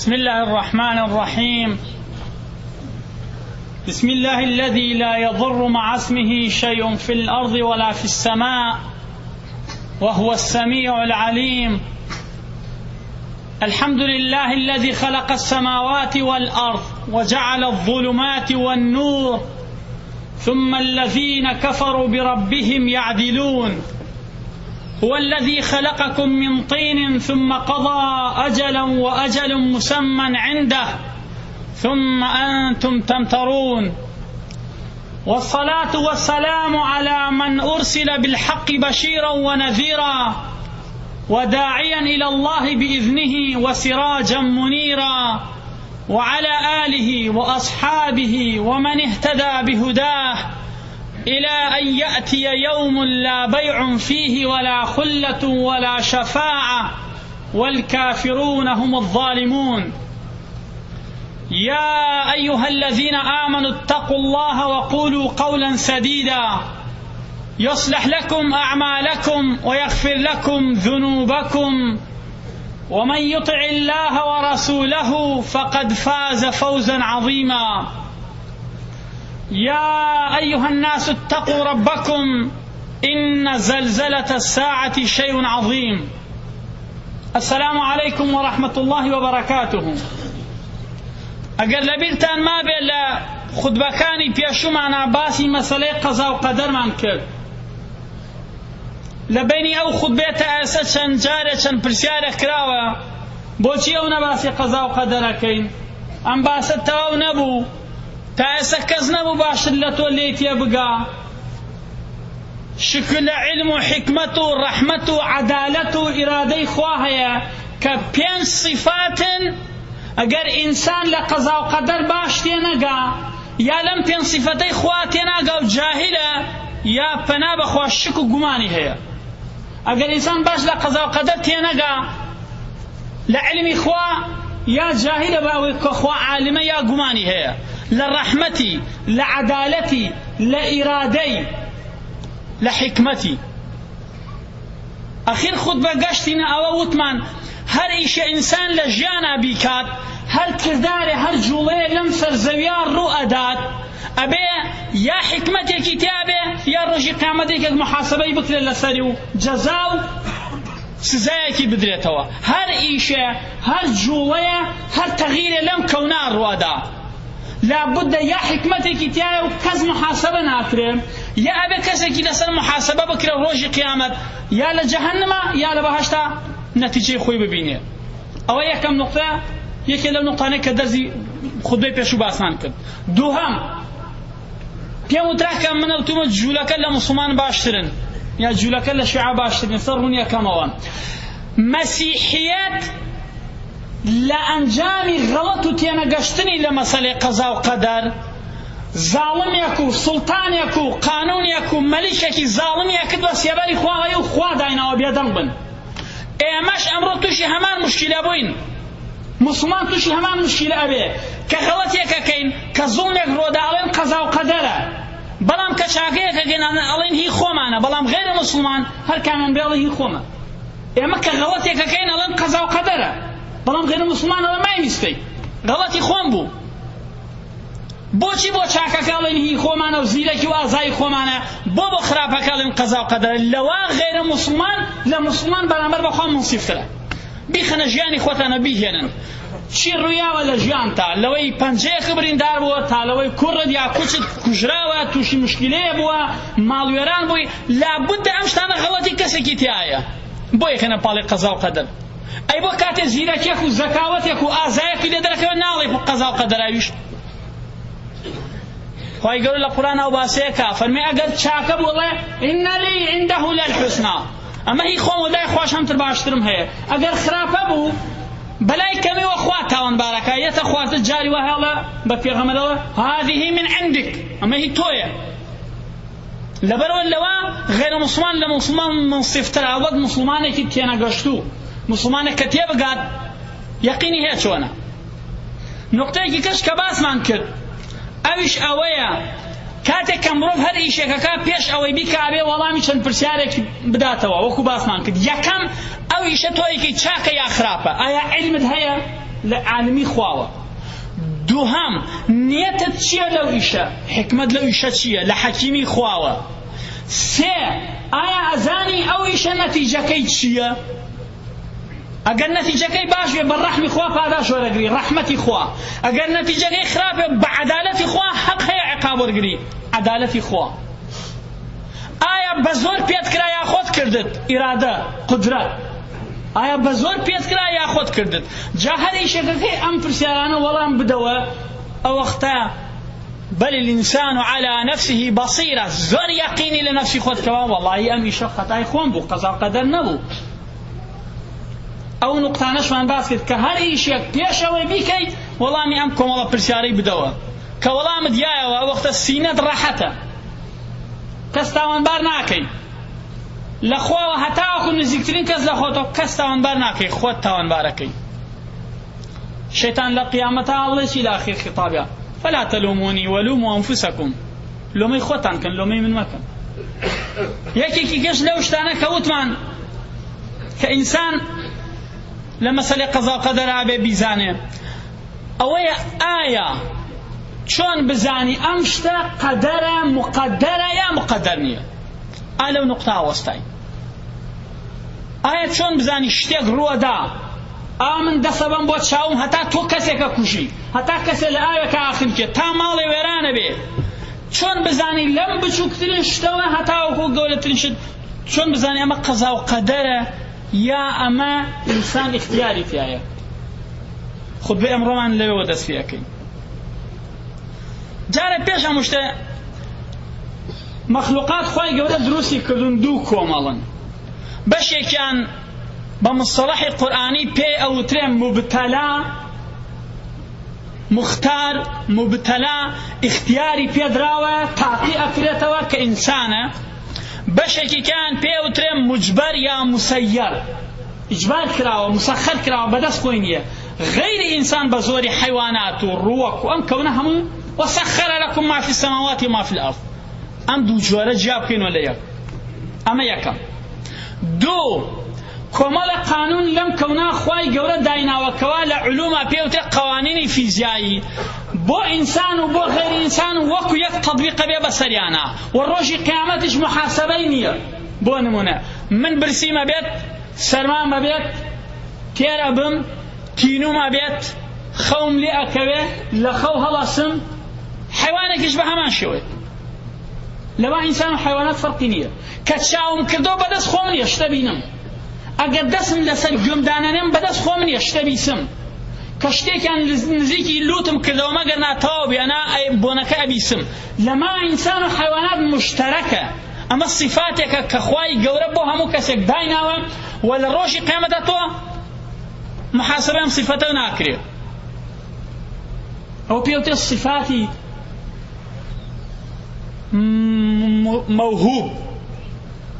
بسم الله الرحمن الرحيم. بسم الله الذي لا يضر مع اسمه شيء في الأرض ولا في السماء وهو السميع العليم. الحمد لله الذي خلق السماوات والأرض وجعل الظلمات والنور ثم الذين كفروا بربهم يعدلون. هو الذي خلقكم من طين ثم قضى أجلا وأجل مسمى عنده ثم أنتم تمترون. والصلاة والسلام على من أرسل بالحق بشيرا ونذيرا وداعيا إلى الله بإذنه وسراجا منيرا، وعلى آله وأصحابه ومن اهتدى بهداه إلى أن يأتي يوم لا بيع فيه ولا خلة ولا شفاعة والكافرون هم الظالمون. يا أيها الذين آمنوا اتقوا الله وقولوا قولا سديدا يصلح لكم أعمالكم ويغفر لكم ذنوبكم، ومن يطع الله ورسوله فقد فاز فوزا عظيما. يا أيها الناس اتقوا ربكم إن زلزلة الساعة شيء عظيم. السلام عليكم ورحمة الله وبركاته. اگر لبیرتان ما بێ لە خودبەکانی پێشوومانە باسی مەسەلەی قەزا و قەدەرمان کرد. لە بینی ئەو خودبێتە ئێستا چەند جارێ چەند پرسیارێک کراوە بۆچی ئەو نەباسی قەزا و قەدەرەکەین. ئەم باسە تەواو نەبوو، تا ئێستا کەس نەبوو باشتر لە تۆ لێی تێبگا. شکر لە علم و حکمت و ڕەحمەت و عەدالەت و ئیرادەی خوا هەیە کە 5 صفاتن ئەگەر ئینسان لە قەزا و قەدەر باش تێنەگا یا لەم 5 صفەتەی خوا تێناگا و جاهلە یا پەنا بەخوا شک و گومانی هەیە. ئەگەر ئینسان باش لە قەزا و قەدەر تێنەگا لە علمی خوا یا جاهلە بە ئەوەی کە خوا عالمە یا گومانی هەیە. لە ڕەحمەتی، لە عەدالەتی، لە ئیرادەی، لە حکمەتی. ئەخیر خودبە گەشتینە ئەوە وتمان هەر ئیشە ئینسان لە ژیانە بیکات، هەر کردارێ هەر جوڵەیە لەم سەرزەویان ڕوو ئەدات ئەبێ یا حکمەتێکی تیابێ یا ڕۆژی قیامەتێکێک محاسبەی بکرێت لەسەری و جەزا و سزایەکی بدرێتەوە. هەر ئیشە هەر جوڵەیە هەر تەغیرێ لەم کەونا ڕوادا لابد یا حکمەتێکی تیایە و کەس محاسبە ناکرێ، یا ئەبێ کەسێکی لەسەر محاسبە بکرێ و ڕۆژی قیامەت یا لە جەهەنەمە یا لە بەهەشتا نەتیجەی خۆی ببینێ. ئەوە یەکەم نوقتەیە، یەکێ لەو نوقتانەی کە دەرزی خودبەی پێشوو باسان کرد. دووهەم پێم وترا کە منە وتومە جوولەکە لە موسڵمان باشترن یا جوولەکە لە شیعە باشترن. سەر ڕوون یەکەمەوە مەسیحیەت لە ئەنجامی غەڵەت و تێنەگەشتنی لە مەسەلەی قەزا و قەدەر زاڵمێک و سوڵتانێک و قانونێک و مەلیکێکی زاڵمیە کردوە سێبەری خواوەیە و خوا داینەوە بێدەنگ بن. ئێمەش ئەمڕۆ تووشی هەمان مشکلە بووین. موسڵمان تووشی هەمان مشکلە ئەبێ کە غەڵەتێکەکەین کە زوڵمێک ڕۆداڵێن قەزا و قەدەرە، بەڵام کە چاکەیەکەکەین ئەڵێن هی خۆمانە، بەڵام غێرە موسڵمان هەر کامیان بێڵێ هی خۆمە. ئێمە کە غەڵەتێکەکەین ئەڵێن قەزا و قەدەرە، بەڵام غێرە موسڵمان ئەڵێ مایویستەی غەڵەتی خۆم بوو. بۆچی بۆ چاکەکەڵێن هی خۆمانە و زیرەکی و ئازایی خۆمانە، بۆ خراپەکەڵێن قەزا و قەدەرە. لەوا غێرە موسڵمان لە موسڵمان بەرامبەر بەخوا منسیفترە. بیخەنە ژیانی خۆتانە بیهێنن چی ڕوویاوە لە ژیانتا، لەوەی پەنجەیەک بریندار بووە تا لەوەی کوڕت یا کوچت کوژراوە، تووشی مشکلەیە بووە، ماڵوێران بووی، لابد ئەم شتانە غەڵەتی کەسێکی تایە بۆ یەکەنە پاڵی قەزا و قەدەر. ئەی بۆ کاتێ زیرەکێک و زەکاوەتێک و ئازایەکی لێ دەرەکەوە ناڵێ قەزا و قەدەراویش. خی گەورە لە قورئان ئەو باسەیەکە فەرمێ ئەگەر چاکە بووڵێ ئین لی عندەه للحوسنا، ئەمە هی خۆم و لای خۆش هەمتر باشترم هەیە. ئەگەر خراپە بوو بەلای کەمیەوە خوا تاوانبارەکە یەتە خواتە جاری وە هێڵە بە پێغەمبەرەوە هذه من عندك، ئەمە هی تۆیە. لەبەرەوە لەوە غێرە موسڵمان لە موسڵمان منسیفترە. وەک موسڵمانێکی تێنەگەشتوو موسڵمانێک کە تێبگات یەقینی هەیە چۆنە. نوقتەیەکی کەش کە باسمان کرد ئەویش ئەوەیە کاتێک کە مرۆڤ هەر ئیشێکەکە پێش ئەوەی بیکە ئەبێ وەڵامی چەند پرسیارێکی بداتەوە. وەکو باسمان کرد یەکەم ئەو ئیشە تۆیەکی چاکە یا خراپە، ئایا علمت هەیە لە عالمی خواوە. دووهەم نیەتت چییە لەو ئیشە؟ حکمت لەو ئیشە چییە؟ لە حەکیمی خواوە. سێ ئایا ئەزانی ئەو ئیشە نەتیجەکەی چییە؟ ئەگەر نەتیجەکەی باش بێ بە ڕەحمی خوا پاداش وەرەگری، ڕەحمەتی خوا. ئەگەر نەتیجەکەی خراپ بێ بە عەدالەتی خوا حەق هەیە عیقاب وەرگری، عەدالەتی خوا. ئایا بە زۆر پێت کرا یا خۆت کردت؟ ئیرادە، قودرەت. ئایا بە زۆر پێت کرا یا خۆت کردت؟ جا هەر ئیشەکەکەی ئەم پرسیارانە وەڵام بدەوە، ئەو وەختە بل الإنسان على نفسه بصيرة. زۆر یەقینی لە نەفسی خۆت کەوا وەڵاهی ئەم ئیشە خەتای خۆم بوو، قەزا و قەدەر نەبوو. ئەو نوقتانەشمان باس کرد کە هەر ئیشێک پێشەوەی بیکەیت وەڵامی ئەم کۆمەڵە پرسیارەی بدەوە کە وەڵامت یایەوە، ئەو وەختە سینەت ڕەحەتە، کەس تاوانبار ناکەی لە خۆوە، هەتاوەکو نزیکترین کەس لە خۆتەوە کەس تاوانبار ناکەی، خۆت تاوانبارەکەی. شەیتان لە قیامەتە هەڵڵێکی لە ئاخیر خیتابیا فلا تلوموني ولوموا أنفسكم. لۆمەی خۆتان کەن، لۆمەی من مەکەن. یەکێکی گەشت لەو شتانە کە وتمان کە ئینسان لە مەسەلەی قەزا و قەدەرا بێ بیزانێ ئەوەیە ئایا چۆن بزانی ئەم شتە قەدەرە مقەدەرە یا مقەدەر نییە. ئا لەو نوقتا وەستای ئایا چۆن بزانی شتێک ڕووەدا من دەسەبەم بۆ چاوم هەتا تۆ کەسێکە کوژی، هەتا کەسێک لە ئاوێکە ئاخن کێ تا ماڵێ وێرانە بێ. چۆن بزانی لەم بچووکترین شتەوە هەتاوەکو گەورەترین شت، چۆن بزانی ئەمە قەزا و قەدەرە یا ئەمە ئینسان اختیاری تایە؟ خودبێ ئەمڕۆمان لەوێوە دەست پێەکەین. جارە پێش ئەم شتە مەخلوقات خوای گەورە دروستی کردون دوو کۆمەڵن. بەشێکیان بە مصطلحی قورئانی پێ ئەوترێن مبتەلا، مختار، مبتەلا اختیاری پێدراوە تاقی ئەکرێتەوە کە ئینسانە. بەشێکی کان پێ ئەوترێن مجبەر یا مسەیەر، ئیجبار کراوە، مسەخەر کراوە، بەدەست خۆی نییە. غەیری ئینسان بە زۆری حیوانات و ڕووەک و ئەم کەونە هەموو وەسەخەر لەکم ما فی السەماوات و ما فی الأرض. ئەم دوو جۆرە جیا بکەینەوە لە یەک. ئەمە یەکەم. دوو کۆمەڵە قانون لەم کەونا خوای گەورە دایناوەکەوە لە علومە پێوترێ قوانینی فیزیایی بۆ ئینسان و بۆ غەیری ئینسان وەکو یەک تەطبیقە بێ بەسەریانە و ڕۆژی قیامەتیش محاسەبەی نییە. بۆ نمونە من برسیمە بێت، سەرمامە بێت، تێرە بم، تینومە بێت، خەوم لێ ئەکەوێ، لە خەو هەڵەسم، حیوانێکیش بە هەمان شێوەیە. لەوا ئینسان و حیوانات فەرقی نییە. کە چاوم کردەوە بەدەست خۆم نییە شتە بینم، ئەگەر دەستم لەسەر گوێمدانەنێم بەدەست خۆم نییە شتە بیسم. کە شتێکیان نزیکی لوتم کردەوە مەگەر ناتەواو بێنا بۆنەکە ئەبیسم. لەما ئینسان و حیوانات مشتەرەکە. ئەمە صفاتێکە کە خوای گەورە بۆ هەموو کەسێک دایناوە و لە ڕۆژی قیامەتە تۆ محاسبە ئەم صفەتە ناکرێ. ئەو پێوترێ صفاتی موهوب،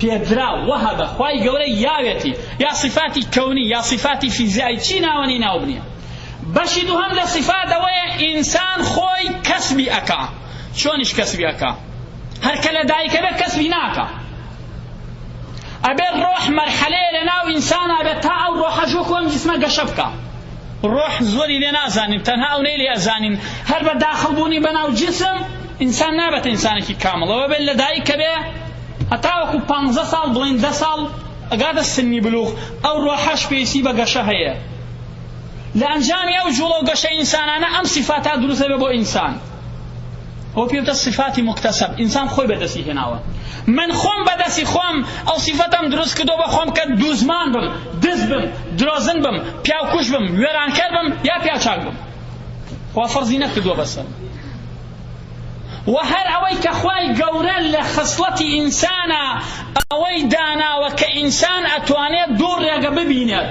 پێدرا، وەهەبە، خوای گەورە یاوێتی، یا صفاتی کەونی یا صفاتی فیزیایی، چی ناوەنی ناو بنیە. بەشی دووهەم لە صفات ئەوەیە ئینسان خۆی کەسبی ئەکا. چۆنیش کەسبی ئەکا؟ هەر کە لە دایکە بێت کەسبی ناکە. ئەبێت ڕۆح مەرحەلەیە لە ناو ئینسانە بێت تا ئەو ڕۆحە ژووکو ئەم جسمە گەشە بکە. ڕۆح زۆری لێ نازانین، تەنها ئەو نەی لێ ئەزانین. هەر بە داخڵبوونی بەناو جسم ئینسان نابێت ئینسانێکی کامڵ. ئەوە بێت لە دایکە بێ هەتاوەکو 15 ساڵ بڵین 10 ساڵ ئەگاتە سنی بلوغ، ئەو ڕۆحەش پێویستی بە گەشە هەیە. لە ئەنجامی ئەو جوڵە و گەشە ئینسانانە ئەم صفاتە دروستە بێ بۆ ئینسان. ئەو پێوتە صفاتی مکتسب، ئینسان خۆی بەدەستی هێناوە. من خۆم بەدەستی خۆم ئەو صفەتەم دروست کردەوە بە خۆم کە دووزمان بم، دز بم، درۆزن بم، پیاوکوش بم، وێرانکەر بم یا پیاچاک بم. خوا فەرزی نەکردووە بەسەر. و هەر ئەوەی کە خوای گەورە لە خصلەتی ئینسانە ئەوەی داناوە کە ئینسان ئەتوانێت دوو ڕێگە ببینێت،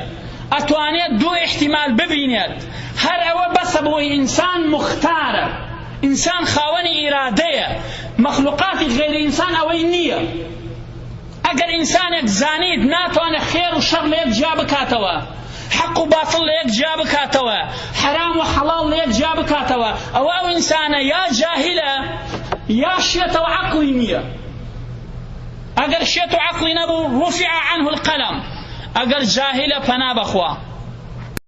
ئەتوانێت دوو احتیمال ببینێت. هەر ئەوە بەسە بۆی ئینسان مختارە، ئینسان خاوەنی ئیرادەیە. مەخلوقاتی غێری ئینسان ئەوەی نییە. ئەگەر ئینسانێک زانیت ناتوانێت خێر و شەڕ لە یەک جیا بکاتەوە، حق و باطل لە یەک جیا بکاتەوە، حرام و حەڵاڵ لە یەک جیا بکاتەوە، ئەوە ئەو ئینسانە یا جاهلە یا شێتەوە عەقڵی نییە. ئەگەر شێت و عەقڵی نەبوو رفع عنه القلم. ئەگەر جاهلە پەنا بەخوا.